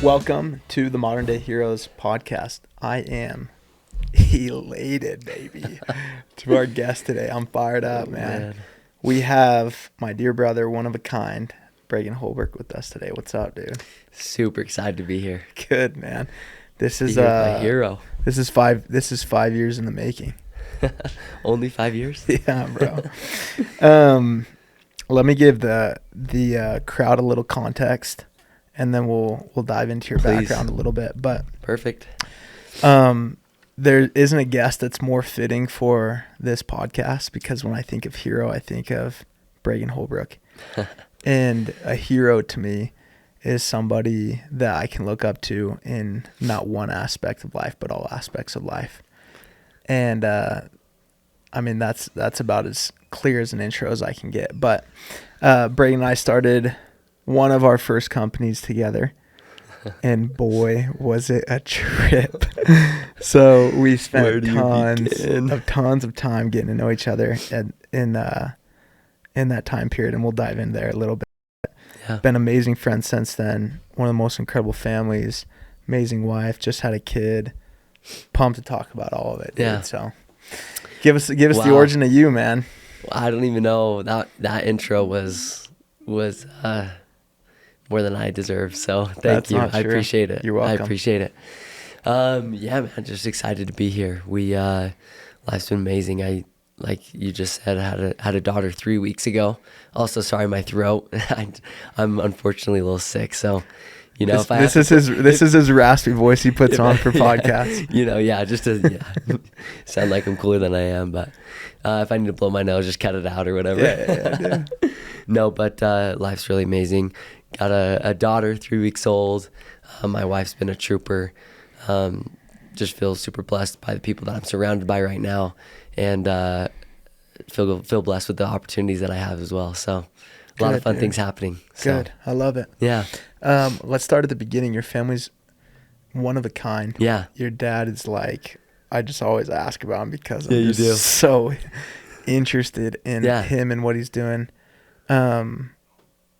Welcome to the Modern Day Heroes podcast. I am elated, baby, to our guest today. I'm fired up, man. We have my dear brother, one of a kind, Breygan Holbrook, with us today. What's up, dude? Super excited to be here. Good, man. This is my hero. This is 5 years in the making. Only 5 years? Yeah, bro. Let me give the crowd a little context, and then we'll dive into your background a little bit. But perfect. There isn't a guest that's more fitting for this podcast, because when I think of hero, I think of Breygan Holbrook. And a hero to me is somebody that I can look up to in not one aspect of life, but all aspects of life. And I mean, that's about as clear as an intro as I can get. But Breygan and I started one of our first companies together. And boy, was it a trip. So we spent tons of time getting to know each other in that time period, and we'll dive in there a little bit. Yeah. Been amazing friends since then. One of the most incredible families, amazing wife, just had a kid. Pumped to talk about all of it, dude. Yeah. So give us the origin of you, man. I don't even know, that intro was more than I deserve. So thank you. I appreciate it. You're welcome. I appreciate it. Yeah, man, just excited to be here. Life's been amazing. I, like you just said, had a daughter 3 weeks ago. Also, sorry, my throat. I'm unfortunately a little sick. So, you know, this is his raspy voice he puts on for podcasts. You know, just to sound like I'm cooler than I am. But if I need to blow my nose, just cut it out or whatever. Yeah. No, but life's really amazing. Got a daughter, 3 weeks old. My wife's been a trooper. Just feel super blessed by the people that I'm surrounded by right now, and feel blessed with the opportunities that I have as well. So a lot of fun things happening. So. Good. I love it. Yeah. Let's start at the beginning. Your family's one of a kind. Yeah. Your dad is like, I just always ask about him because I'm you do. So interested in him and what he's doing.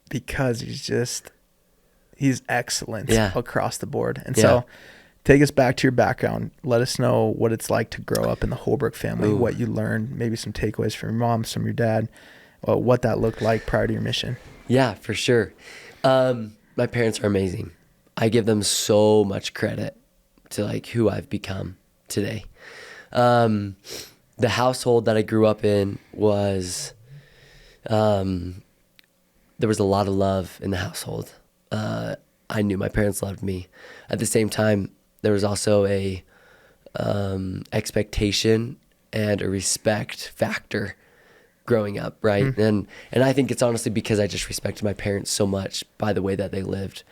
Because he's excellent across the board. And so take us back to your background. Let us know what it's like to grow up in the Holbrook family, what you learned, maybe some takeaways from your mom, from your dad, what that looked like prior to your mission. Yeah, for sure. My parents are amazing. I give them so much credit to like who I've become today. The household that I grew up in was, there was a lot of love in the household. I knew my parents loved me. At the same time, there was also a expectation and a respect factor growing up, right? And I think it's honestly because I just respected my parents so much by the way that they lived.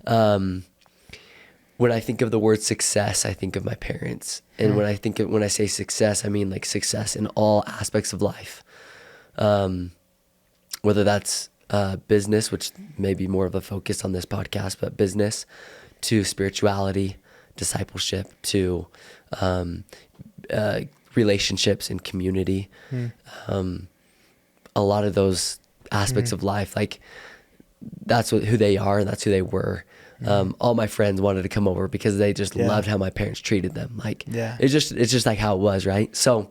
When I think of the word success, I think of my parents. And when I say success, I mean like success in all aspects of life. Whether that's business, which may be more of a focus on this podcast, but business, to spirituality, discipleship, to relationships and community. A lot of those aspects of life, like that's who they are, and that's who they were. All my friends wanted to come over because they just loved how my parents treated them. Like it's just like how it was, right? So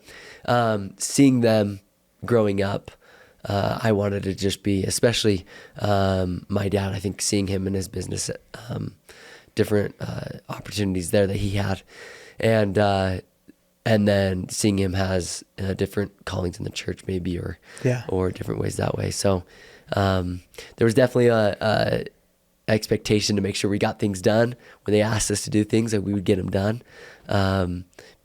seeing them growing up, I wanted to just be, especially my dad, I think seeing him in his business, different opportunities there that he had, and then seeing him has different callings in the church maybe, or different ways that way. So there was definitely a expectation to make sure we got things done. When they asked us to do things, that we would get them done.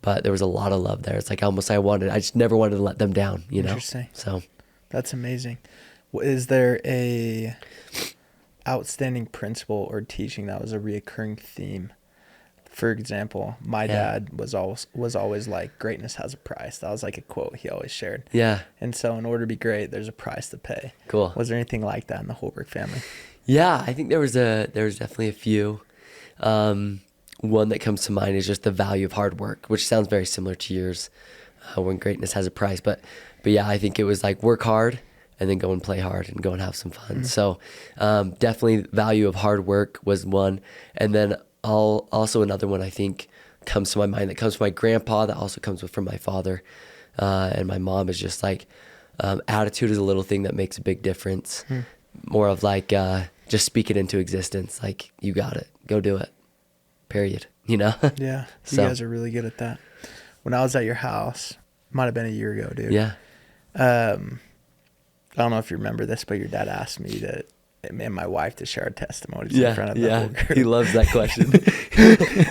But there was a lot of love there. It's like almost I just never wanted to let them down, you know? Interesting. So. That's amazing. Is there a outstanding principle or teaching that was a reoccurring theme? For example, my dad was always like, greatness has a price. That was like a quote he always shared. Yeah. And so in order to be great, there's a price to pay. Cool. Was there anything like that in the Holbrook family? Yeah, I think there was definitely a few. One that comes to mind is just the value of hard work, which sounds very similar to yours, when greatness has a price. But yeah, I think it was like work hard and then go and play hard and go and have some fun. So definitely value of hard work was one. And then also another one I think comes to my mind that comes from my grandpa, that also comes from my father and my mom, is just like attitude is a little thing that makes a big difference. More of like just speak it into existence. Like, you got it, go do it, period. Yeah, you guys are really good at that. When I was at your house, might have been a year ago, dude. Yeah. I don't know if you remember this, but your dad asked me and my wife to share our testimonies in front of the whole group. He loves that question.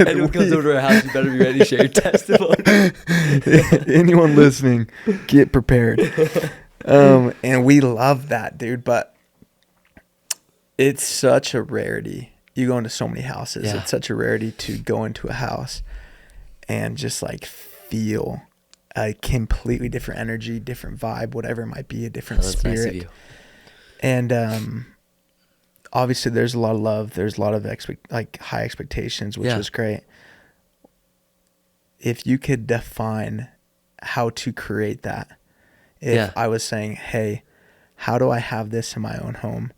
Anyone comes over to our house, you better be ready to share your testimony. Anyone listening, get prepared. And we love that, dude. But it's such a rarity. You go into so many houses. Yeah. It's such a rarity to go into a house and just like feel a completely different energy, different vibe, whatever it might be, a different spirit. Nice of you. And obviously there's a lot of love. There's a lot of high expectations, which was great. If you could define how to create that, if I was saying, hey, how do I have this in my own home?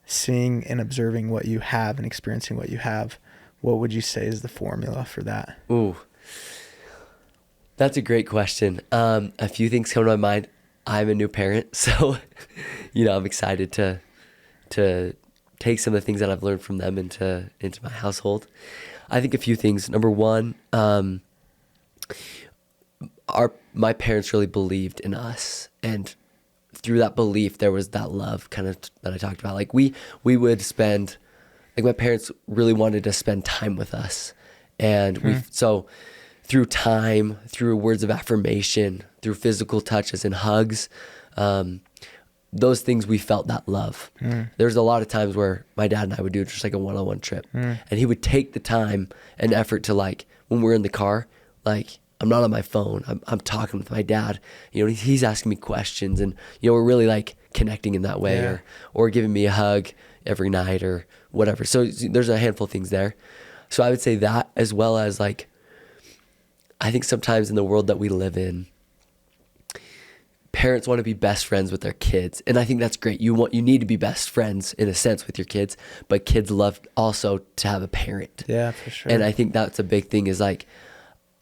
Seeing and observing what you have and experiencing what you have, what would you say is the formula for that? Ooh, that's a great question. A few things come to my mind. I'm a new parent, so I'm excited to take some of the things that I've learned from them into my household. I think a few things. Number one, my parents really believed in us, and through that belief, there was that love kind of that I talked about. Like we would spend, like my parents really wanted to spend time with us. And so through time, through words of affirmation, through physical touches and hugs, those things, we felt that love. There's a lot of times where my dad and I would do just like a one-on-one trip, and he would take the time and effort to, like, when we're in the car, like, I'm not on my phone. I'm talking with my dad. He's asking me questions, and we're really like connecting in that way, or giving me a hug every night or whatever. So there's a handful of things there. So I would say that, as well as, like, I think sometimes in the world that we live in, parents want to be best friends with their kids, and I think that's great. You need to be best friends in a sense with your kids, but kids love also to have a parent. Yeah, for sure. And I think that's a big thing, is like,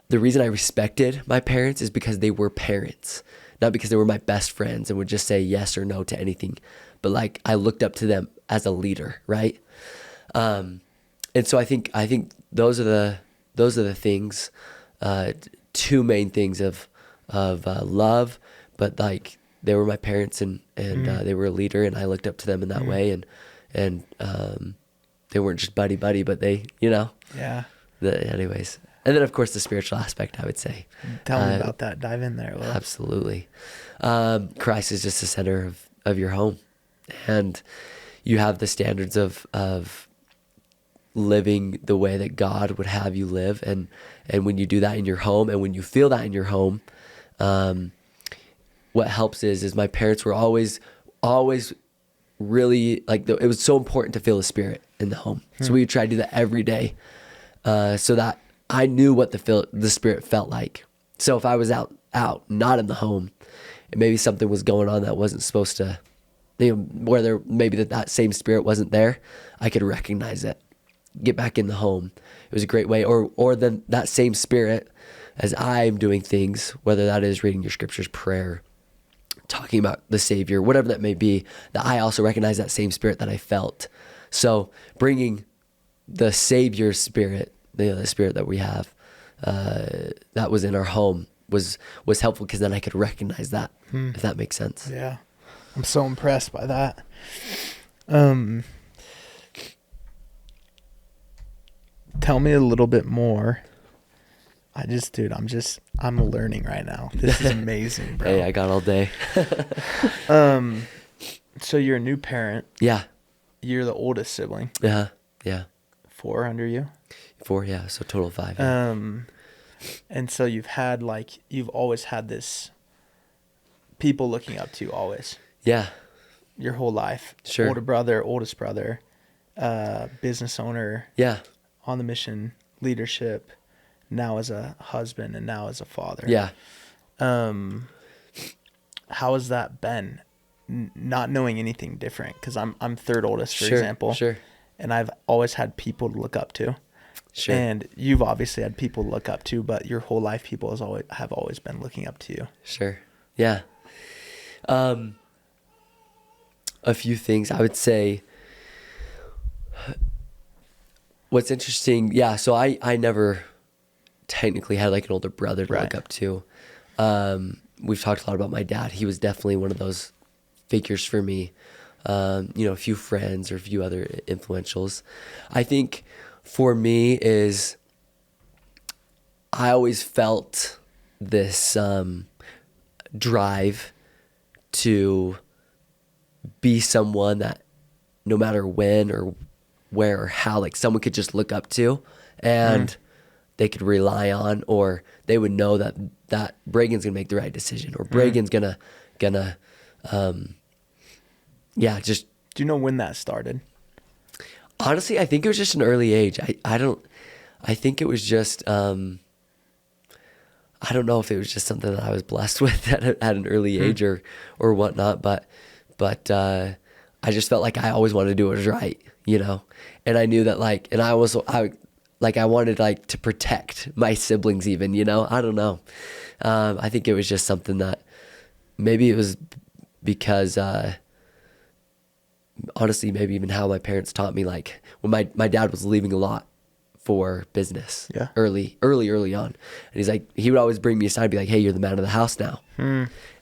the reason I respected my parents is because they were parents, not because they were my best friends and would just say yes or no to anything. But like, I looked up to them as a leader, right? And so I think those are the things, two main things of love. But like, they were my parents, and they were a leader, and I looked up to them in that way, and they weren't just buddy, but they, anyways. And then, of course, the spiritual aspect, I would say. Tell me about that. Dive in there. Will. Absolutely. Christ is just the center of your home. And you have the standards of living the way that God would have you live. And when you do that in your home, and when you feel that in your home, what helps is my parents were always really, like, it was so important to feel the Spirit in the home. So we would try to do that every day, so that I knew what the Spirit felt like. So if I was out, not in the home, and maybe something was going on that wasn't supposed to, where maybe that same Spirit wasn't there, I could recognize it, get back in the home. It was a great way. Or then that same Spirit, as I'm doing things, whether that is reading your scriptures, prayer, talking about the Savior, whatever that may be, that I also recognize that same Spirit that I felt. So bringing the Savior Spirit, the Spirit that we have, that was in our home, was helpful, because then I could recognize that, if that makes sense. Yeah. I'm so impressed by that. Tell me a little bit more. I'm learning right now. This is amazing, bro. Hey, I got all day. So you're a new parent. Yeah. You're the oldest sibling. Yeah. Yeah. 4 under you? 4, yeah. So total of 5. Yeah. And so you've always had this people looking up to you always. Yeah. Your whole life. Sure. Older brother, oldest brother, business owner. Yeah. On the mission, leadership, now as a husband, and now as a father. Yeah. How has that been? not knowing anything different, because I'm third oldest, for Sure, example. sure. And I've always had people to look up to. Sure. And you've obviously had people to look up to, but your whole life people have always been looking up to you. Sure. Yeah. A few things I would say. What's interesting, yeah, so I never technically had like an older brother to look up to. We've talked a lot about my dad. He was definitely one of those figures for me. A few friends or a few other influentials. I think for me is I always felt this drive to be someone that no matter when or where or how, like someone could just look up to and they could rely on, or they would know that Breygan's gonna make the right decision, or Breygan's gonna just. Do you know when that started? Honestly, I think it was just an early age. I think it was just, I don't know if it was just something that I was blessed with at an early age or whatnot, but I just felt like I always wanted to do what was right, and I knew that I wanted like to protect my siblings even, I don't know. I think it was just something that maybe it was because, honestly, maybe even how my parents taught me, like when my dad was leaving a lot for business early on. And he's like, he would always bring me aside and be like, hey, you're the man of the house now.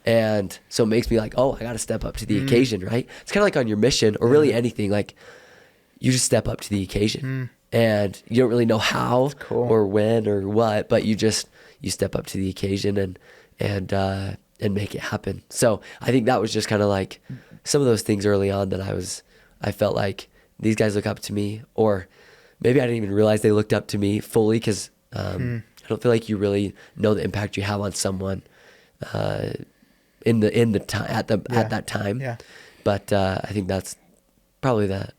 And so it makes me like, oh, I got to step up to the occasion, right? It's kind of like on your mission or really anything, like you just step up to the occasion and you don't really know how or when or what, but you step up to the occasion and make it happen. So I think that was just kind of like some of those things early on that I felt like these guys look up to me, or maybe I didn't even realize they looked up to me fully, because I don't feel like you really know the impact you have on someone at that time. Yeah. But I think that's probably that.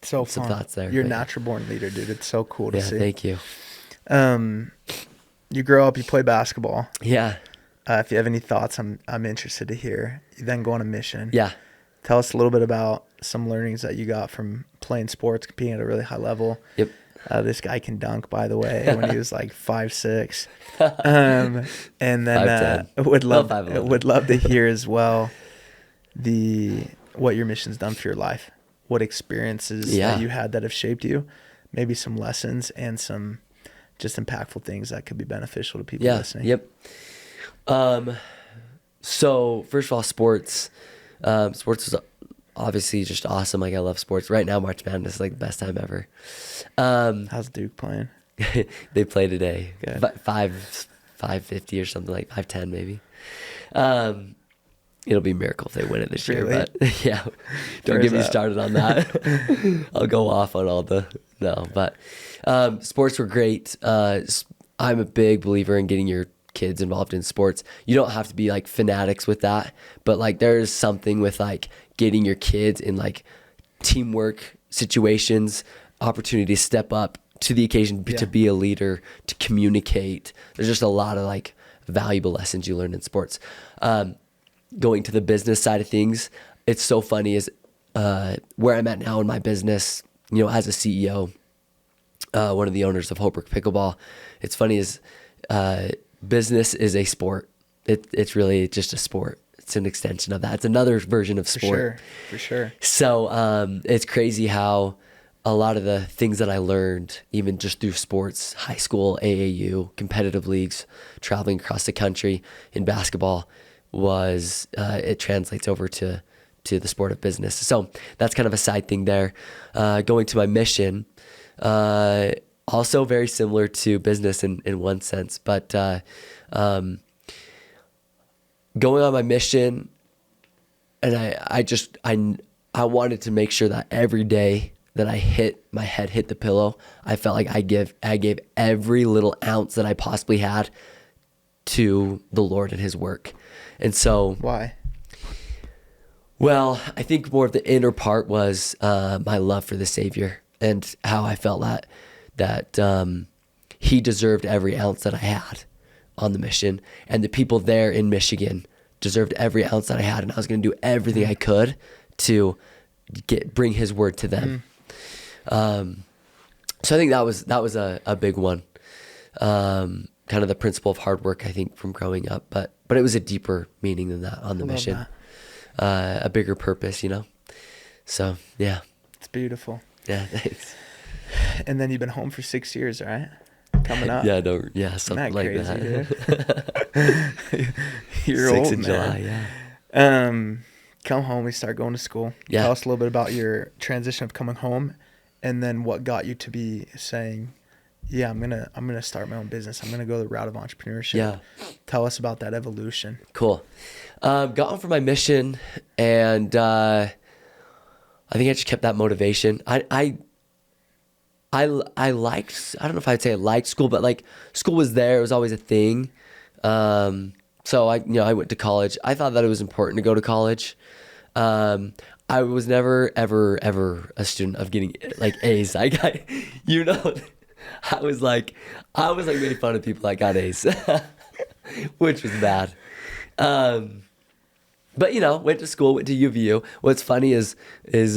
So some thoughts there. You're a natural born leader, dude. It's so cool to see. Yeah, thank you. You grow up, you play basketball. Yeah. If you have any thoughts, I'm interested to hear. You then go on a mission. Yeah. Tell us a little bit about some learnings that you got from playing sports, competing at a really high level. Yep. This guy can dunk, by the way, when he was like 5'6". And then would love to hear as well what your mission's done for your life. What experiences that you had that have shaped you, maybe some lessons and some just impactful things that could be beneficial to people listening. Yep. So first of all, sports is obviously just awesome. Like I love sports. Right now, March Madness is like the best time ever. How's Duke playing? They play today. Good. 550 or something, like 510 maybe. It'll be a miracle if they win it this year, but yeah, don't get me started on that. I'll go off on but sports were great. I'm a big believer in getting your kids involved in sports. You don't have to be like fanatics with that, but like there's something with like getting your kids in like teamwork situations, opportunity to step up to the occasion, to be a leader, to communicate. There's just a lot of like valuable lessons you learn in sports. Going to the business side of things, it's so funny is where I'm at now in my business, as a CEO, one of the owners of Holbrook Pickleball. It's funny is business is a sport. It's really just a sport. It's an extension of that. It's another version of sport. For sure. So it's crazy how a lot of the things that I learned, even just through sports, high school, AAU, competitive leagues, traveling across the country in basketball, was it translates over to the sport of business. So that's kind of a side thing there. Going to my mission, also very similar to business in one sense, but going on my mission, and I wanted to make sure that every day that my head hit the pillow, I felt like I gave every little ounce that I possibly had to the Lord and his work. And so why? Well, I think more of the inner part was my love for the Savior and how I felt that he deserved every ounce that I had on the mission, and the people there in Michigan deserved every ounce that I had, and I was going to do everything I could to bring his word to them. So I think that was a big one. Kind of the principle of hard work, I think, from growing up, but it was a deeper meaning than that on the mission, a bigger purpose, you know? So, yeah. It's beautiful. Yeah, thanks. And then you've been home for 6 years, right? Coming up. Something like crazy, that. Dude? You're 6th old, of man. July, yeah. Come home, we start going to school. Yeah. Tell us a little bit about your transition of coming home, and then what got you to be saying, yeah, I'm gonna start my own business. I'm gonna go the route of entrepreneurship. Yeah. Tell us about that evolution. Cool. Got home for my mission, and I think I just kept that motivation. I liked, I don't know if I'd say I liked school, but like school was there. It was always a thing. So I went to college. I thought that it was important to go to college. I was never, ever a student of getting like A's. I was like making fun of people that got A's, which was bad. But went to school, went to UVU. What's funny is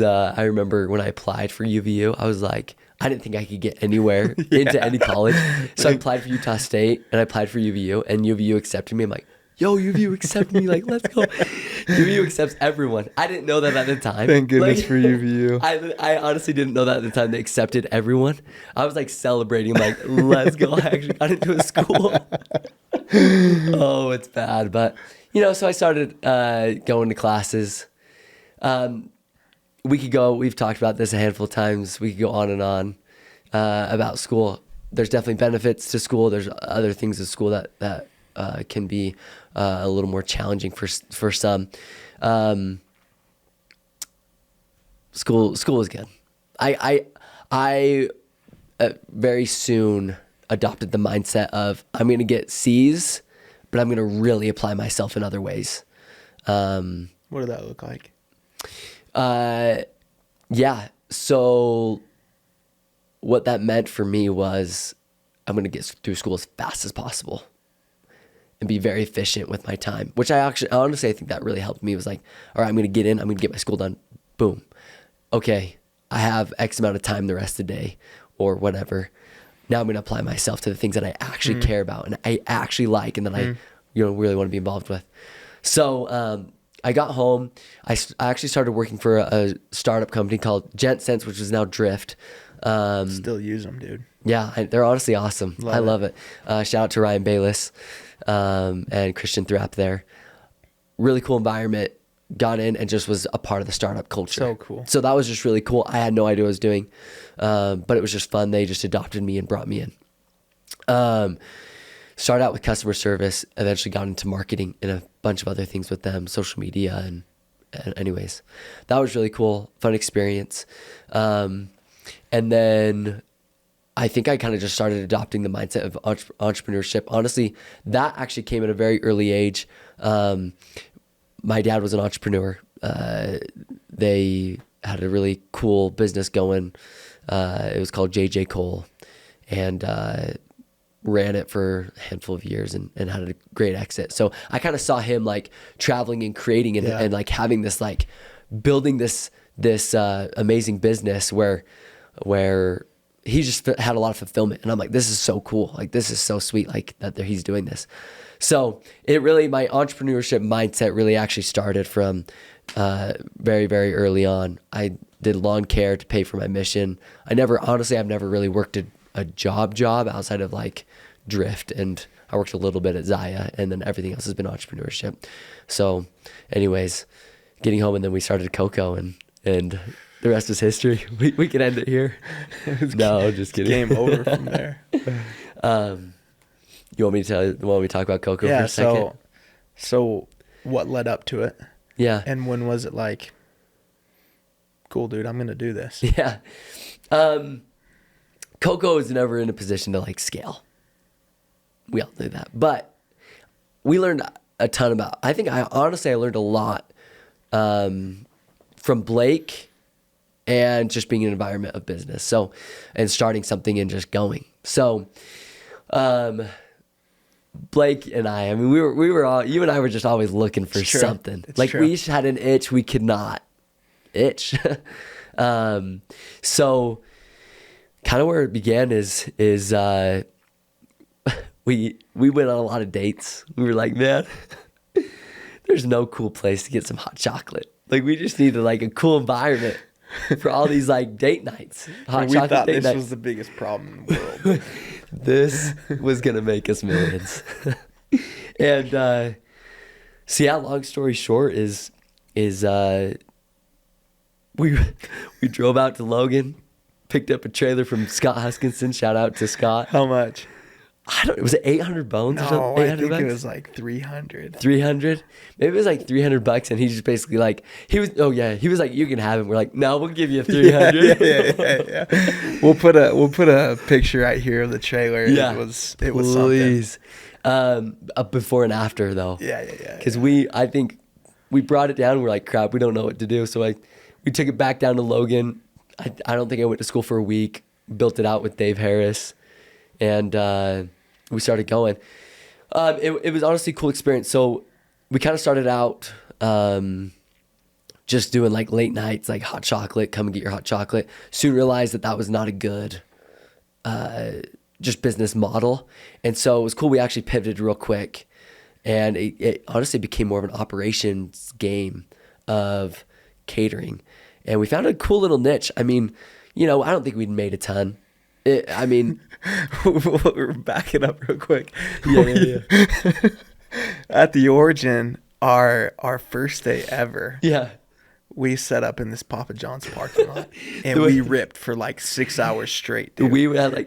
I remember when I applied for UVU, I was like, I didn't think I could get anywhere into any college. So I applied for Utah State and I applied for UVU, and UVU accepted me. I'm like, yo, UVU accepted me. Like, let's go. UVU accepts everyone. I didn't know that at the time. Thank goodness for UVU. I honestly didn't know that at the time they accepted everyone. I was like celebrating, like, let's go. I actually got into a school. Oh, it's bad. But, so I started going to classes. We've talked about this a handful of times. We could go on and on about school. There's definitely benefits to school. There's other things at school that can be a little more challenging for some. School is good. I very soon adopted the mindset of I'm going to get C's, but I'm going to really apply myself in other ways. What did that look like? Yeah. So what that meant for me was I'm going to get through school as fast as possible and be very efficient with my time, which honestly, I think that really helped me. It was like, all right, I'm going to get in, I'm going to get my school done. Boom. Okay. I have X amount of time the rest of the day or whatever. Now I'm going to apply myself to the things that I actually care about and I actually like, and that I really want to be involved with. So, I got home. I actually started working for a startup company called GentSense, which is now Drift. Still use them, dude. Yeah, they're honestly awesome. I love it. Shout out to Ryan Bayless and Christian Thrapp there. Really cool environment. Got in and just was a part of the startup culture. So cool. So that was just really cool. I had no idea what I was doing, but it was just fun. They just adopted me and brought me in. Started out with customer service, eventually got into marketing and a bunch of other things with them, social media. And anyways, that was really cool. Fun experience. And then I think I kind of just started adopting the mindset of entrepreneurship. Honestly, that actually came at a very early age. My dad was an entrepreneur. They had a really cool business going. It was called J.J. Cole, and ran it for a handful of years and had a great exit. So I kind of saw him like traveling and creating and like having this, like building this amazing business where he just had a lot of fulfillment. And I'm like, this is so cool. Like, this is so sweet. Like that he's doing this. So my entrepreneurship mindset really actually started from very, very early on. I did lawn care to pay for my mission. I've never really worked a job outside of like Drift, and I worked a little bit at Zaya, and then everything else has been entrepreneurship. So anyways, getting home, and then we started Coco, and the rest is history. We can end it here. No, just kidding. Game over from there. You want me to talk about Coco for a second? So what led up to it? Yeah. And when was it like, cool, dude, I'm going to do this? Yeah. Coco is never in a position to like scale. We all knew that, but we learned a ton about, I learned a lot, from Blake and just being in an environment of business. So, and starting something and just going. So, Blake and I mean, we were all, you and I were just always looking for something. Like true. We each had an itch we could not itch. So kind of where it began is we went on a lot of dates. We were like, man, there's no cool place to get some hot chocolate. Like we just needed like a cool environment for all these like date nights. Hot chocolate thought date nights was the biggest problem in the world. This was gonna make us millions. And so yeah, long story short is we drove out to Logan, picked up a trailer from Scott Huskinson. Shout out to Scott. How much? I don't. Was it 800 bones? No, or something? 800 I think bucks? it was like 300. 300? Maybe it was like $300, and he just basically like he was like, you can have it. We're like, no, we'll give you 300. Yeah. We'll put a picture right here of the trailer. Yeah, it was please. Something. A before and after though. Yeah. Because I think we brought it down. And we're like, crap, we don't know what to do. So we took it back down to Logan. I don't think I went to school for a week. Built it out with Dave Harris. And we started going. It was honestly a cool experience. So we kind of started out just doing like late nights, like hot chocolate, come and get your hot chocolate. Soon realized that was not a good just business model. And so it was cool. We actually pivoted real quick. And it honestly became more of an operations game of catering. And we found a cool little niche. I mean, I don't think we'd made a ton. We're backing up real quick. Yeah. At the origin, our first day ever. Yeah. We set up in this Papa John's parking lot, and we ripped for like 6 hours straight. Dude. We had I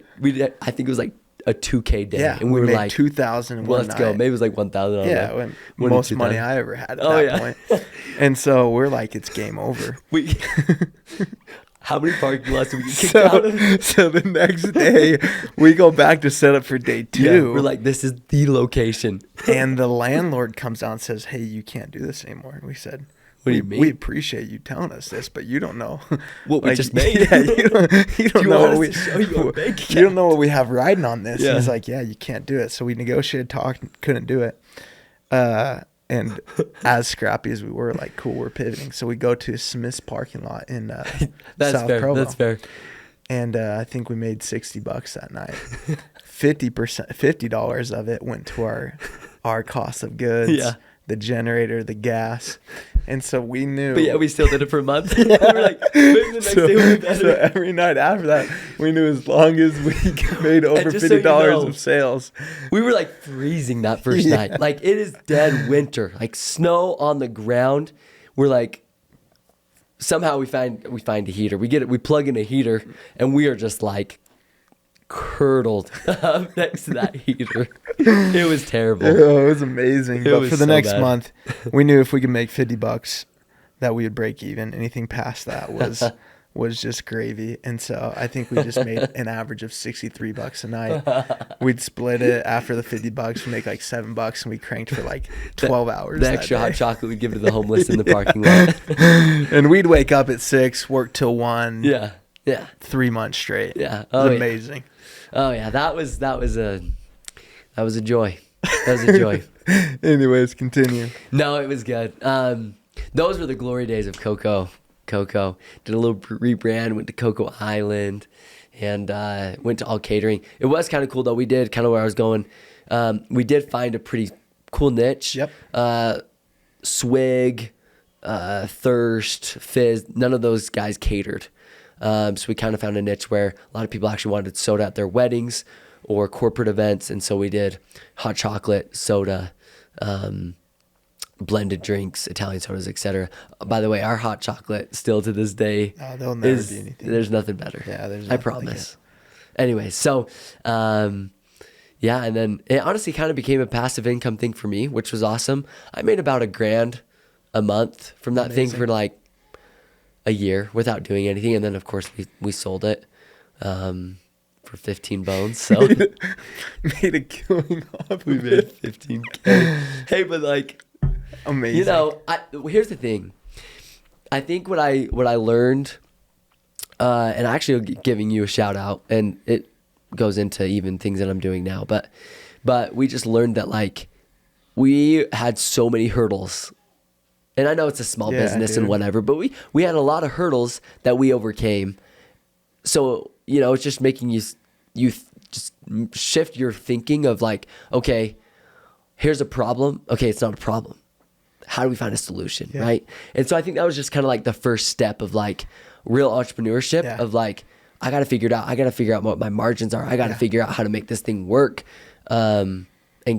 think it was like a 2K day. Yeah, and we were made like 2,000. Well, let's go. Maybe it was like 1,000. Yeah, most money I ever had at that point. And so we're like, it's game over. How many parking lots did we get kicked out of? So the next day, we go back to set up for day 2. Yeah, we're like, this is the location. And the landlord comes out and says, hey, you can't do this anymore. And we said, what do you mean? We appreciate you telling us this, but you don't know what we just made. Yeah, you don't know what you don't know what we have riding on this. Yeah. He's like, yeah, you can't do it. So we negotiated, talked, couldn't do it. And as scrappy as we were, like, cool, we're pivoting. So we go to Smith's parking lot in South Provo. That's fair. And I think we made $60 that night. $50 of it went to our cost of goods, the generator, the gas. And so we knew. But yeah, we still did it for a month. We were like, maybe the next day will be better. So every night after that, we knew as long as we made over $50 of sales. We were like freezing that first night. Like it is dead winter, like snow on the ground. We're like, somehow we find a heater. We plug in a heater, and we are just like curdled up next to that heater. It was terrible. It was amazing. But for the next month, we knew if we could make $50 that we would break even. Anything past that was just gravy. And so I think we just made an average of $63 a night. We'd split it after the $50. We make like $7, and we cranked for like 12 hours. The extra hot chocolate we'd give to the homeless in the parking lot. And we'd wake up at 6, work till 1. Yeah. 3 months straight. Yeah. It was amazing. Oh yeah, that was a joy. That was a joy. Anyways, continue. No, it was good. Those were the glory days of Coco. Did a little rebrand, went to Coco Island, and went to all catering. It was kind of cool though. We did kind of where I was going. We did find a pretty cool niche. Yep. Swig, Thirst, Fizz. None of those guys catered. So we kind of found a niche where a lot of people actually wanted soda at their weddings or corporate events. And so we did hot chocolate, soda, blended drinks, Italian sodas, etc. By the way, our hot chocolate still to this day, there'll never be anything. There's nothing better. Yeah, there's I promise. Like anyway, so and then it honestly kind of became a passive income thing for me, which was awesome. I made about $1,000 a month from that thing for like a year without doing anything. And then of course we sold it for 15 bones. So made a killing off. We made 15K. Hey, but like, amazing. Here's the thing. I think what I learned, and actually giving you a shout out, and it goes into even things that I'm doing now, but But we just learned that like we had so many hurdles. And I know it's a small business and whatever, but we had a lot of hurdles that we overcame. So, you know, it's just making you just shift your thinking of like, okay, here's a problem. Okay, it's not a problem. How do we find a solution, right? And so I think that was just kind of like the first step of like real entrepreneurship of like, I got to figure it out. I got to figure out what my margins are. I got to figure out how to make this thing work, and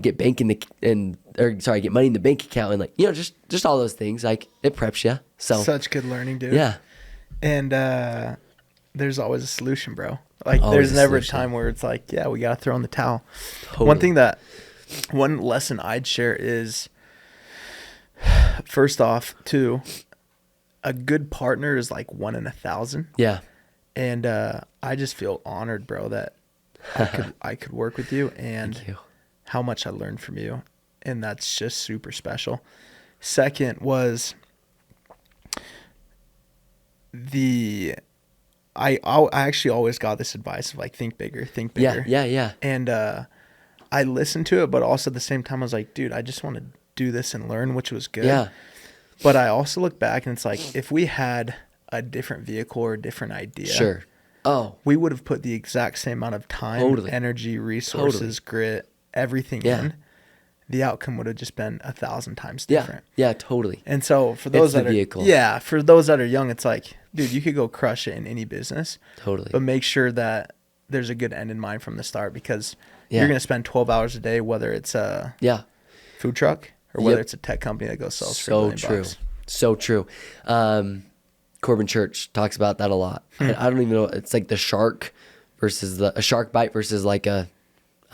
get get money in the bank account, and like, you know, just all those things. Like it preps you. So such good learning, dude. Yeah. And there's always a solution, bro. Like there's never a time where it's like, yeah, we got to throw in the towel. Totally. One lesson I'd share is, first off, a good partner is like 1 in 1,000. Yeah. And I just feel honored, bro, that I could work with you, and how much I learned from you. And that's just super special. Second was I actually always got this advice of like, think bigger. Yeah. And I listened to it, but also at the same time I was like, dude, I just want to do this and learn, which was good. Yeah. But I also look back and it's like, if we had a different vehicle or a different idea, sure. We would have put the exact same amount of time, energy, resources, grit, everything in. The outcome would have just been 1,000 times different. Yeah, totally. And so for those that are young, it's like, dude, you could go crush it in any business. Totally. But make sure that there's a good end in mind from the start, because you're going to spend 12 hours a day, whether it's a food truck or whether it's a tech company that goes sells for $1 million. So true. Corbin Church talks about that a lot. I don't even know. It's like the shark versus a shark bite versus like a,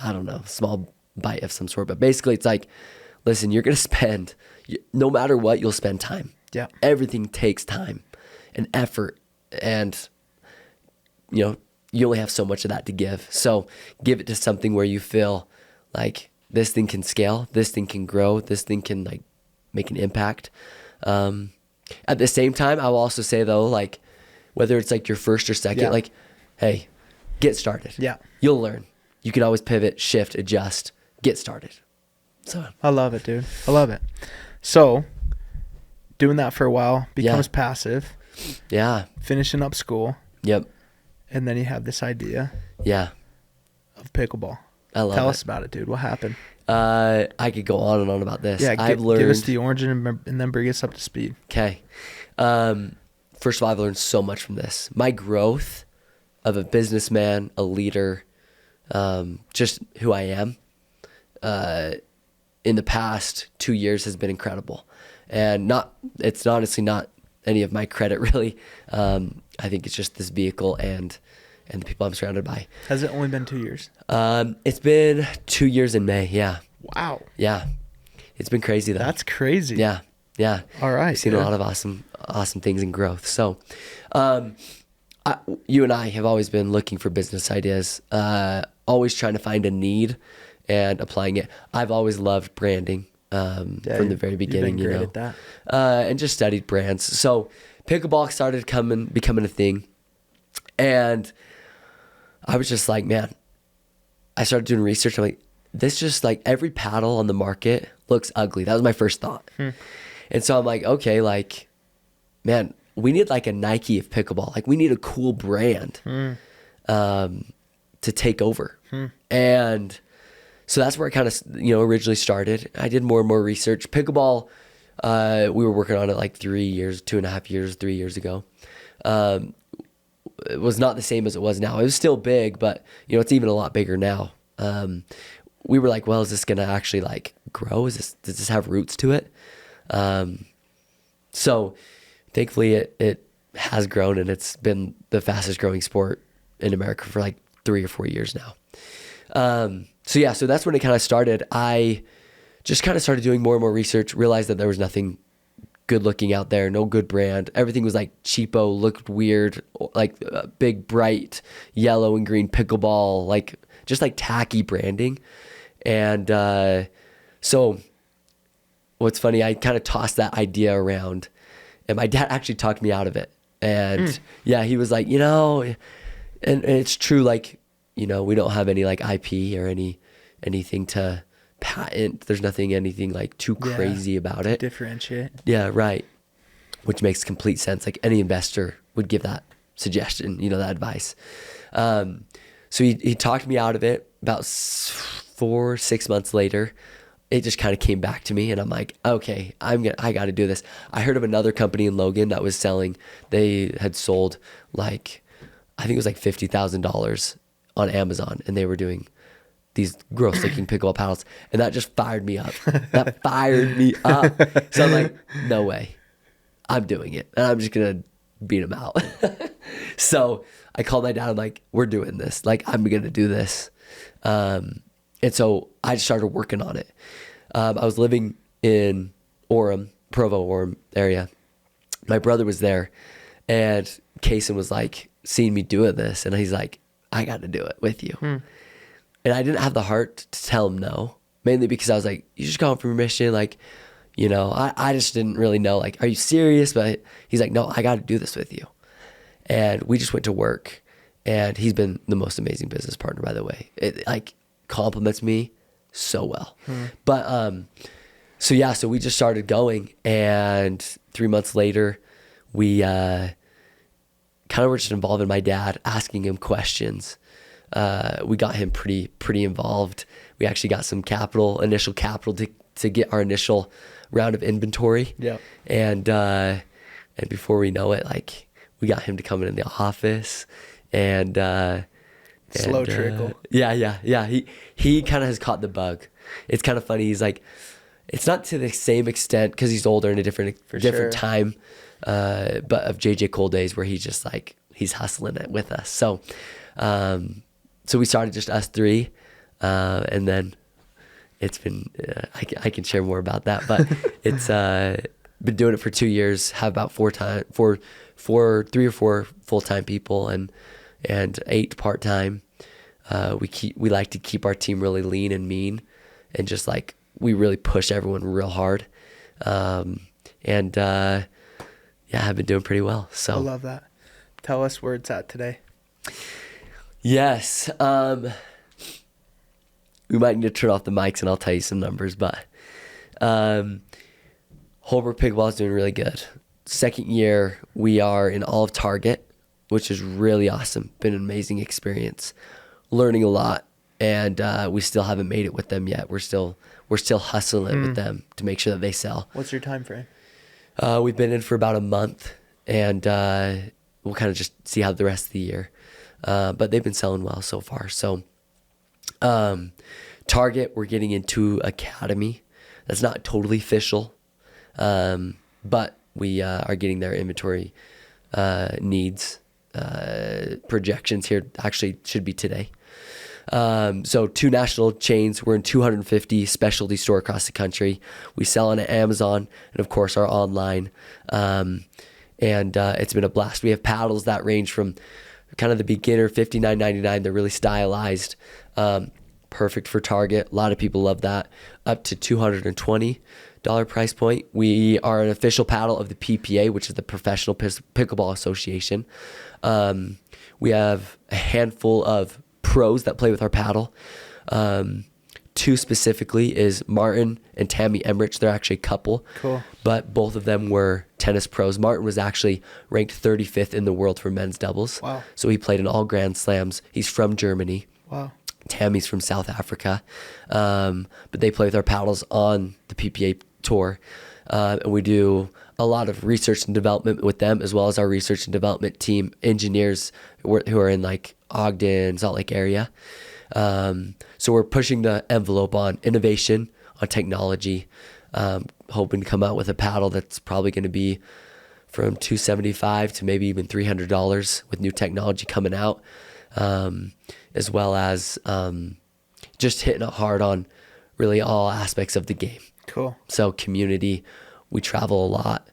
I don't know, small bite of some sort. But basically it's like, listen, you're going to spend, no matter what, you'll spend time. Yeah. Everything takes time and effort, and you know, you only have so much of that to give. So give it to something where you feel like this thing can scale, this thing can grow, this thing can like make an impact. At the same time, I will also say though, like whether it's like your first or second, like, hey, get started. Yeah. You'll learn. You can always pivot, shift, adjust, get started. So I love it, dude. I love it. So doing that for a while becomes passive. Yeah. Finishing up school. Yep. And then you have this idea. Yeah. Of pickleball. I love it. Tell us about it, dude. What happened? I could go on and on about this. Yeah, give us the origin and then bring us up to speed. Okay. First of all, I've learned so much from this. My growth of a businessman, a leader, just who I am, in the past 2 years has been incredible. And it's honestly not any of my credit really. I think it's just this vehicle and the people I'm surrounded by. Has it only been 2 years? It's been 2 years in May. Yeah. Wow. Yeah. It's been crazy though. That's crazy. Yeah. Yeah. All right. I've seen a lot of awesome things in growth. So, you and I have always been looking for business ideas, always trying to find a need and applying it. I've always loved branding, from the very beginning, you've been great at that. And just studied brands. So pickleball started becoming a thing. And I was just like, man, I started doing research. I'm like, this just like every paddle on the market looks ugly. That was my first thought. And so I'm like, okay, like, man, we need like a Nike of pickleball. Like we need a cool brand, to take over. And so that's where it kind of, originally started. I did more and more research. Pickleball, we were working on it like 3 years, 2.5 years, 3 years ago. It was not the same as it was now. It was still big, but it's even a lot bigger now. We were like, well, is this going to actually like grow? Does this have roots to it? So thankfully it has grown, and it's been the fastest growing sport in America for like 3 or 4 years now. So that's when it kind of started. I just kind of started doing more and more research, realized that there was nothing good looking out there, no good brand. Everything was like cheapo, looked weird, like big, bright yellow and green pickleball, like just like tacky branding. And so what's funny, I kind of tossed that idea around, and my dad actually talked me out of it. And he was like, and it's true, like, we don't have any like IP or any anything to patent. There's anything like too crazy about it. Differentiate. Yeah, right. Which makes complete sense. Like any investor would give that suggestion, that advice. So he talked me out of it. About 4-6 months later, it just kind of came back to me, and I'm like, okay, I got to do this. I heard of another company in Logan that was selling. They had sold like, I think it was like $50,000 on Amazon, and they were doing these gross looking pickleball paddles, and that just fired me up. That fired me up. So I'm like, no way, I'm doing it, and I'm just gonna beat them out. So I called my dad. I'm like, we're doing this. Like, I'm gonna do this. And so I just started working on it. I was living in Provo area. My brother was there, and Kason was like seeing me doing this, and he's like, I got to do it with you. And I didn't have the heart to tell him no, mainly because I was like, you just got for permission. Like, I just didn't really know, like, are you serious? But he's like, no, I got to do this with you. And we just went to work, and he's been the most amazing business partner, by the way. It like compliments me so well. But, so we just started going, and 3 months later, we, kind of were just involved in my dad, asking him questions. We got him pretty involved. We actually got some initial capital to get our initial round of inventory. Yeah. And before we know it, like, we got him to come in the office, and slow trickle. Yeah. He kind of has caught the bug. It's kind of funny. He's like, it's not to the same extent because he's older in a different time, but of JJ Cole days where he's just like, he's hustling it with us. So we started just us three, and then it's been, I can share more about that, but it's been doing it for 2 years, have about 3 or 4 full-time people and 8 part-time. We like to keep our team really lean and mean, and just like, we really push everyone real hard. I've been doing pretty well. So I love that. Tell us where it's at today. Yes. We might need to turn off the mics and I'll tell you some numbers, but Holbrook Pickleball is doing really good. Second year, we are in all of Target, which is really awesome. Been an amazing experience. Learning a lot, and we still haven't made it with them yet. We're still hustling with them to make sure that they sell. What's your time frame? We've been in for about a month, and we'll kind of just see how the rest of the year. But they've been selling well so far. So Target, we're getting into Academy. That's not totally official, but we are getting their inventory needs projections here. Actually, should be today. So 2 national chains. We're in 250 specialty store across the country. We sell on Amazon and of course our online. It's been a blast. We have paddles that range from kind of the beginner $59.99. They're really stylized. Perfect for Target. A lot of people love that. Up to $220 price point. We are an official paddle of the PPA, which is the Professional Pickleball Association. We have a handful of pros that play with our paddle. 2 specifically is Martin and Tammy Emmerich. They're actually a couple. Cool. But both of them were tennis pros. Martin was actually ranked 35th in the world for men's doubles. Wow. So he played in all Grand Slams. He's from Germany. Wow. Tammy's from South Africa. But they play with our paddles on the PPA tour. And we do a lot of research and development with them, as well as our research and development team engineers who are in like Ogden, Salt Lake area. So we're pushing the envelope on innovation, on technology, hoping to come out with a paddle that's probably going to be from $275 to maybe even $300 with new technology coming out, as well as just hitting it hard on really all aspects of the game. Cool. So community, we travel a lot.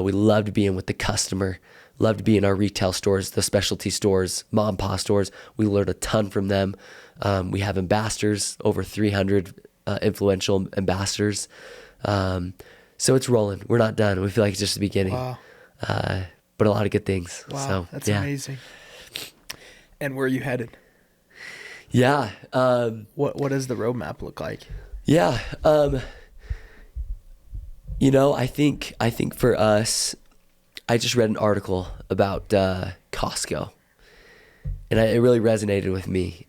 We love to be in with the customer, love to be in our retail stores, the specialty stores, mom and pop stores. We learn a ton from them. We have ambassadors, over 300 influential ambassadors. So it's rolling. We're not done. We feel like it's just the beginning. Wow. But a lot of good things. Wow, so, that's amazing. And where are you headed? Yeah. What does the roadmap look like? Yeah. I think for us, I just read an article about Costco, and it really resonated with me.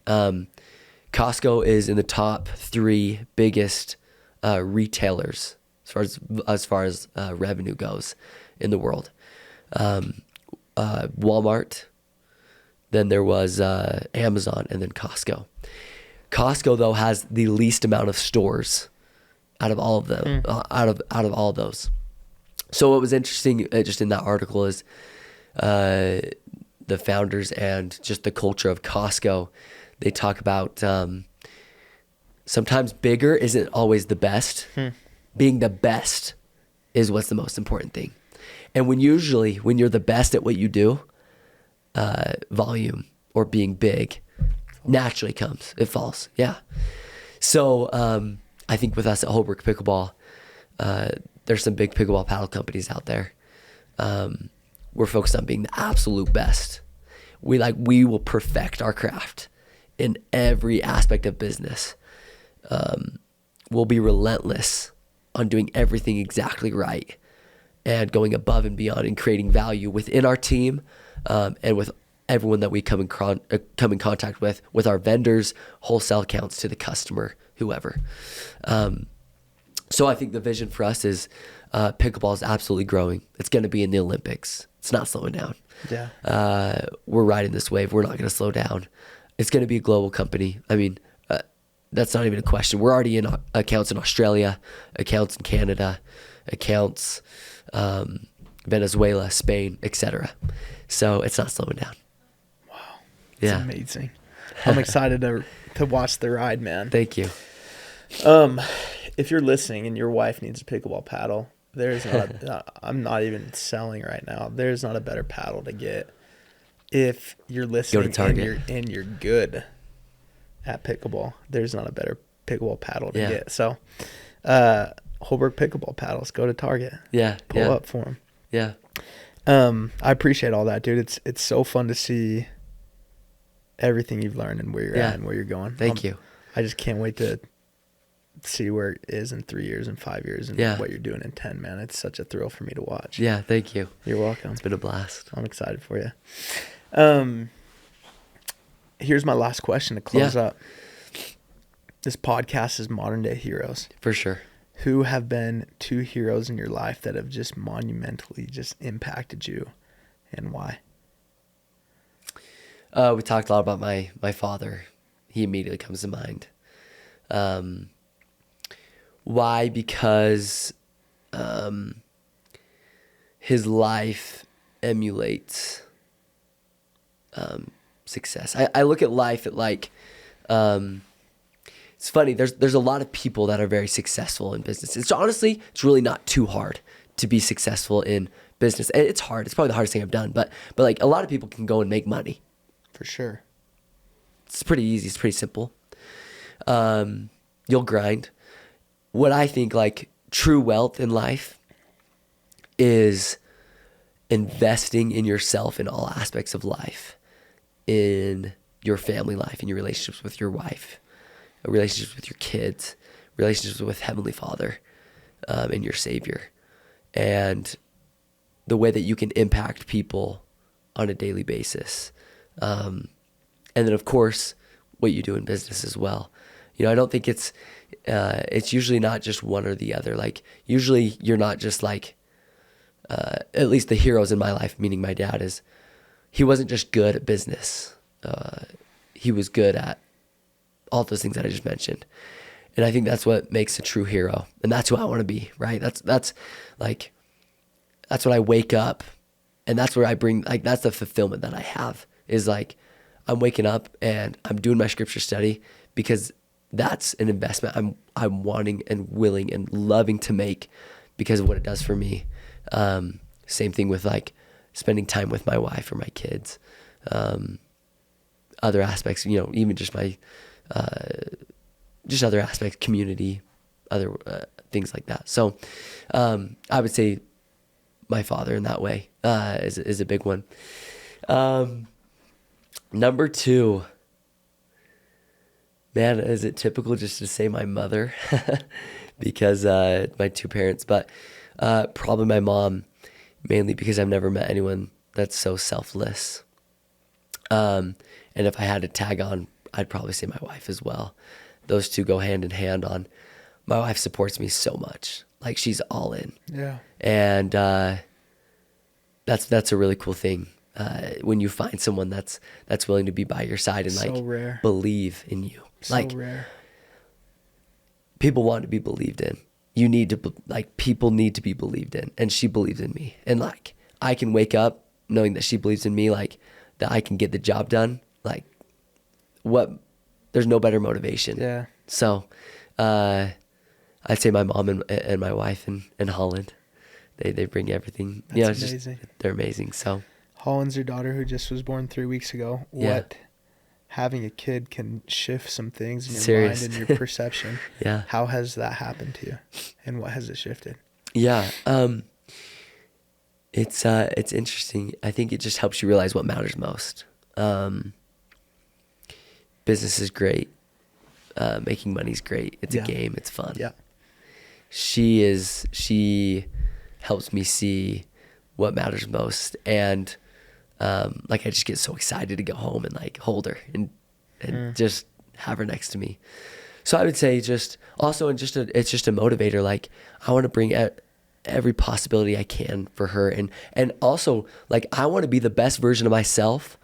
Costco is in the top 3 biggest retailers as far as revenue goes in the world. Walmart, then there was Amazon, and then Costco. Costco though has the least amount of stores out of all of them, out of all of those. So what was interesting just in that article is the founders and just the culture of Costco. They talk about sometimes bigger isn't always the best. Being the best is what's the most important thing. And when you're the best at what you do, volume or being big naturally comes. It falls. Yeah. So I think with us at Holbrook Pickleball, there's some big pickleball paddle companies out there. We're focused on being the absolute best. We will perfect our craft in every aspect of business. We'll be relentless on doing everything exactly right and going above and beyond and creating value within our team and with everyone that we come in contact with our vendors, wholesale accounts, to the customer, whoever. So I think the vision for us is pickleball is absolutely growing. It's going to be in the Olympics. It's not slowing down. Yeah. We're riding this wave. We're not going to slow down. It's going to be a global company. I mean, that's not even a question. We're already in accounts in Australia, accounts in Canada, accounts Venezuela, Spain, etc. So it's not slowing down. Wow. It's amazing. I'm excited to watch the ride, man. Thank you. If you're listening and your wife needs a pickleball paddle, there's not I'm not even selling right now. There's not a better paddle to get. If you're listening Go to Target. and you're good at pickleball, there's not a better pickleball paddle to get. So, Holbrook pickleball paddles, go to Target. Yeah. Pull up for them. Yeah. I appreciate all that, dude. It's so fun to see everything you've learned and where you're at and where you're going. Thank you. I just can't wait to see where it is in 3 years and 5 years and what you're doing in 10, man. It's such a thrill for me to watch. Yeah. Thank you. You're welcome. It's been a blast. I'm excited for you. Here's my last question to close up. This podcast is Modern Day Heroes. For sure. Who have been 2 heroes in your life that have just monumentally just impacted you, and why? We talked a lot about my father. He immediately comes to mind. Why? Because his life emulates success. I look at life at like, it's funny. There's a lot of people that are very successful in business. It's really not too hard to be successful in business. And it's hard. It's probably the hardest thing I've done. But like a lot of people can go and make money. For sure. It's pretty easy. It's pretty simple. You'll grind. What I think like true wealth in life is investing in yourself in all aspects of life, in your family life, in your relationships with your wife, relationships with your kids, relationships with Heavenly Father, and your Savior, and the way that you can impact people on a daily basis. And then of course, what you do in business as well. I don't think it's usually not just one or the other. Like usually you're not just like, at least the heroes in my life, meaning my dad, he wasn't just good at business. He was good at all those things that I just mentioned. And I think that's what makes a true hero. And that's who I want to be, right? That's what I wake up, and that's where I bring, like, that's the fulfillment that I have, is like, I'm waking up and I'm doing my scripture study because that's an investment I'm wanting and willing and loving to make because of what it does for me. Same thing with like spending time with my wife or my kids. Other aspects, even just my, just other aspects, community, other things like that. So I would say my father in that way is a big one. Number 2, Man, is it typical just to say my mother? Because my two parents, but probably my mom, mainly because I've never met anyone that's so selfless. And if I had to tag on, I'd probably say my wife as well. Those two go hand in hand on. My wife supports me so much. Like, she's all in. Yeah. And that's a really cool thing. When you find someone that's willing to be by your side and So like rare. believe in you. So like rare. People want to be believed in. You need to, like, people need to be believed in, and she believes in me. And like, I can wake up knowing that she believes in me, like that I can get the job done. Like, there's no better motivation. Yeah. So, I'd say my mom and my wife in Holland, they bring everything. That's amazing. They're amazing. So Holland's your daughter who just was born 3 weeks ago. What having a kid can shift some things in your mind and your perception. Yeah. How has that happened to you, and what has it shifted? Yeah. It's interesting. I think it just helps you realize what matters most. Business is great. Making money is great. It's a game. It's fun. Yeah. She helps me see what matters most. And, like, I just get so excited to go home and like hold her and just have her next to me. So I would say it's just a motivator. Like, I want to bring every possibility I can for her. And also, like, I want to be the best version of myself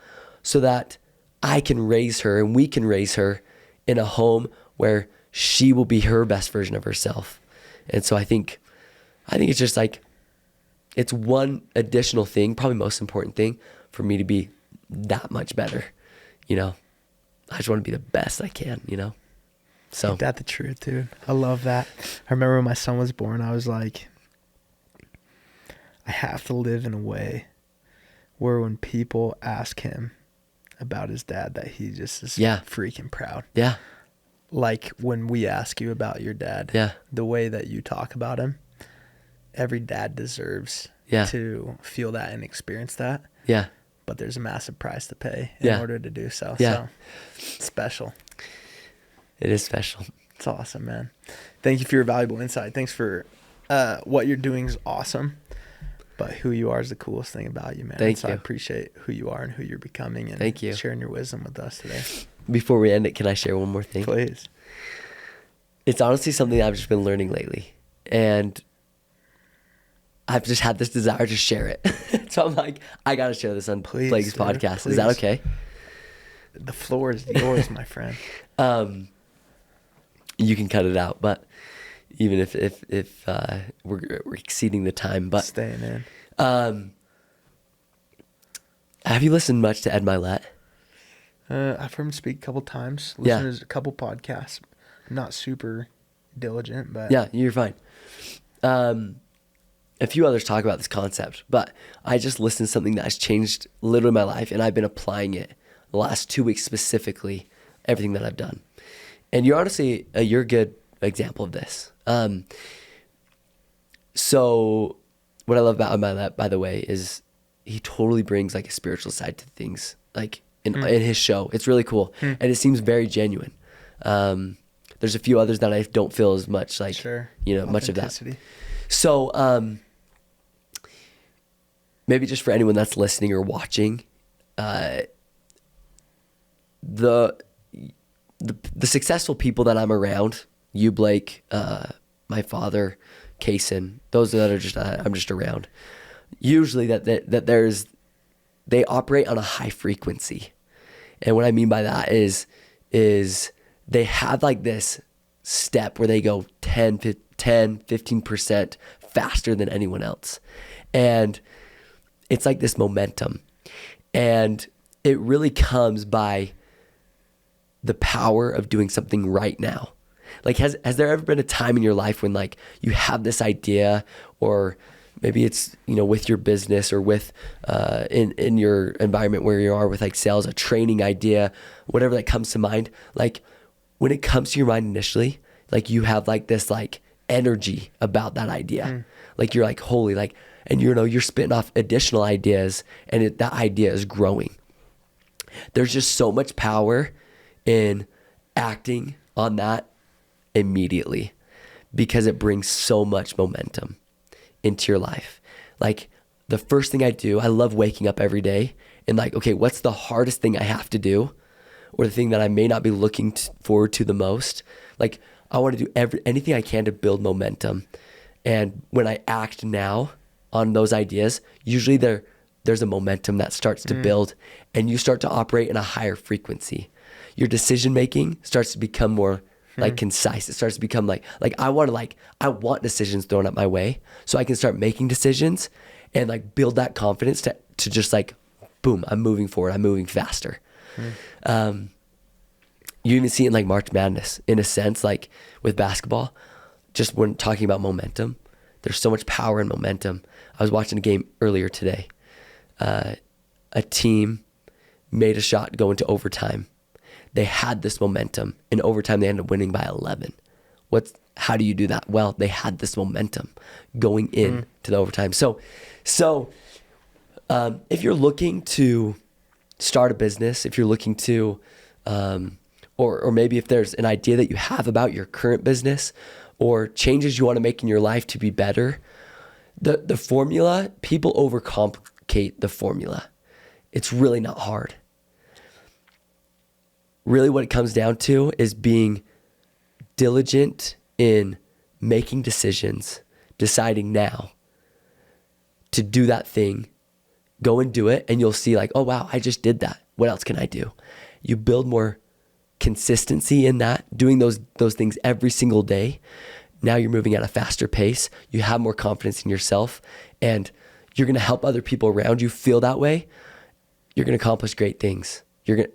so that I can raise her and we can raise her in a home where she will be her best version of herself. And so I think it's just like, it's one additional thing, probably most important thing for me to be that much better. You know, I just want to be the best I can, you know? So Ain't that the truth, dude? I love that. I remember when my son was born, I was like, I have to live in a way where when people ask him about his dad, that he just is freaking proud. Yeah. Like when we ask you about your dad, the way that you talk about him, every dad deserves to feel that and experience that. Yeah. But there's a massive price to pay in order to do so. Yeah. So special. It is special. It's awesome, man. Thank you for your valuable insight. Thanks for what you're doing is awesome. But who you are is the coolest thing about you, man. Thank you. I appreciate who you are and who you're becoming, and thank you. Sharing your wisdom with us today. Before we end it, can I share one more thing? Please. It's honestly something I've just been learning lately. And I've just had this desire to share it. So I'm like, I got to share this on Blake's podcast. Please. Is that okay? The floor is yours, my friend. You can cut it out, but even if we're exceeding the time, but staying in. Have you listened much to Ed Milet? I've heard him speak a couple times. Listened to a couple podcasts. I'm not super diligent, but yeah, you're fine. A few others talk about this concept, but I just listened to something that has changed literally my life, and I've been applying it the last 2 weeks specifically, everything that I've done. And you're honestly, you're a good example of this. So what I love about Milet, by the way, is he totally brings like a spiritual side to things, like in his show. It's really cool. And it seems very genuine. There's a few others that I don't feel as much like, much of that. So, maybe just for anyone that's listening or watching, the successful people that I'm around, you, Blake, my father, Kaysen, those that are just I'm just around. Usually that they operate on a high frequency, and what I mean by that is they have like this step where they go 15% faster than anyone else, and it's like this momentum, and it really comes by the power of doing something right now. Like, has there ever been a time in your life when like you have this idea, or maybe it's, with your business or with, in your environment where you are with like sales, a training idea, whatever that comes to mind. Like when it comes to your mind initially, like you have like this like energy about that idea. Like you're like, holy, like, and you're spitting off additional ideas, and that idea is growing. There's just so much power in acting on that immediately, because it brings so much momentum into your life. Like the first thing I do, I love waking up every day and like, okay, what's the hardest thing I have to do, or the thing that I may not be looking forward to the most? Like I want to do anything I can to build momentum. And when I act now on those ideas, usually there's a momentum that starts to build, and you start to operate in a higher frequency. Your decision making starts to become more like concise. It starts to become like I want decisions thrown at my way, so I can start making decisions and like build that confidence to just like, boom, I'm moving forward. I'm moving faster. You even see it in like March Madness, in a sense, like with basketball, just when talking about momentum, there's so much power in momentum. I was watching a game earlier today. A team made a shot go into overtime. They had this momentum. In overtime, they ended up winning by 11. How do you do that? Well, they had this momentum going in to the overtime. So if you're looking to start a business, if you're looking to, or maybe if there's an idea that you have about your current business or changes you want to make in your life to be better, the formula, people overcomplicate the formula. It's really not hard. Really what it comes down to is being diligent in making decisions, deciding now to do that thing, go and do it, and you'll see like, oh wow, I just did that. What else can I do? You build more consistency in that, doing those things every single day. Now you're moving at a faster pace. You have more confidence in yourself, and you're going to help other people around you feel that way. You're going to accomplish great things.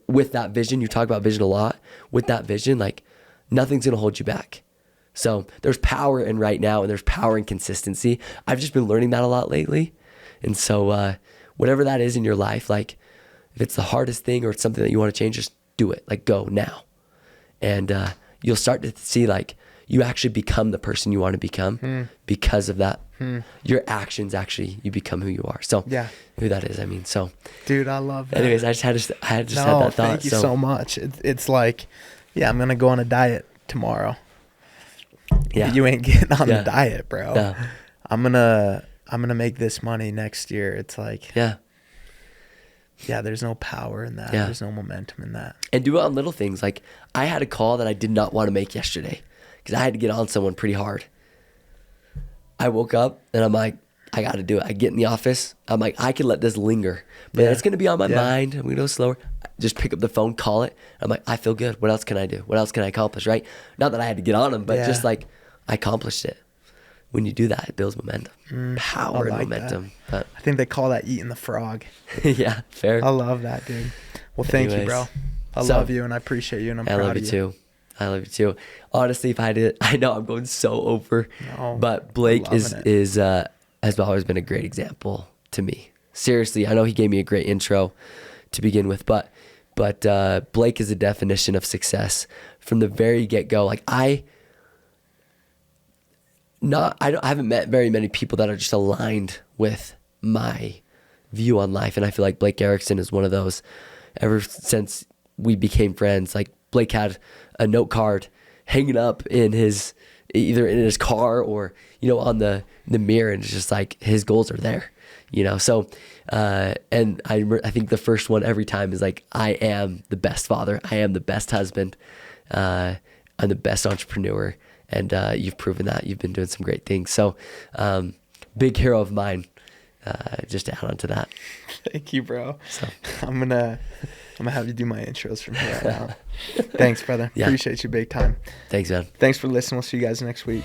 With that vision, you talk about vision a lot. With that vision, like nothing's going to hold you back. So there's power in right now, and there's power in consistency. I've just been learning that a lot lately. And so whatever that is in your life, like if it's the hardest thing or it's something that you want to change, just do it. Like go now. And you'll start to see like you actually become the person you want to become because of that. Your actions, actually, you become who you are. So yeah, who that is, I mean, so. Dude, I love that. Anyways, I just had that thought. Thank you so much. It's like, yeah, I'm going to go on a diet tomorrow. Yeah. You ain't getting on the diet, bro. No. I'm going to make this money next year. It's like, yeah, there's no power in that. Yeah. There's no momentum in that. And do it on little things. Like I had a call that I did not want to make yesterday because I had to get on someone pretty hard. I woke up and I'm like, I got to do it. I get in the office. I'm like, I can let this linger, but it's going to be on my mind. I'm going to go slower. Just pick up the phone, call it. I'm like, I feel good. What else can I do? What else can I accomplish? Right? Not that I had to get on them, but just like I accomplished it. When you do that, it builds momentum, power and momentum. But I think they call that eating the frog. Yeah, fair. I love that, dude. Well, thank you, bro. I love you and I appreciate you and I'm proud of you. I love you too. I love you too. Honestly, if I did, I know I'm going so over, but Blake has always been a great example to me. Seriously, I know he gave me a great intro to begin with, but Blake is a definition of success from the very get-go. Like I haven't met very many people that are just aligned with my view on life, and I feel like Blake Erickson is one of those. Ever since we became friends, like Blake had a note card hanging up in either in his car or on the mirror, and it's just like his goals are there, So and I think the first one every time is like, I am the best father, I am the best husband, I'm the best entrepreneur. And you've proven that. You've been doing some great things. So big hero of mine, just to add on to that. Thank you, bro. So I'm gonna have you do my intros from here on out. Thanks, brother. Yeah. Appreciate you big time. Thanks, man. Thanks for listening. We'll see you guys next week.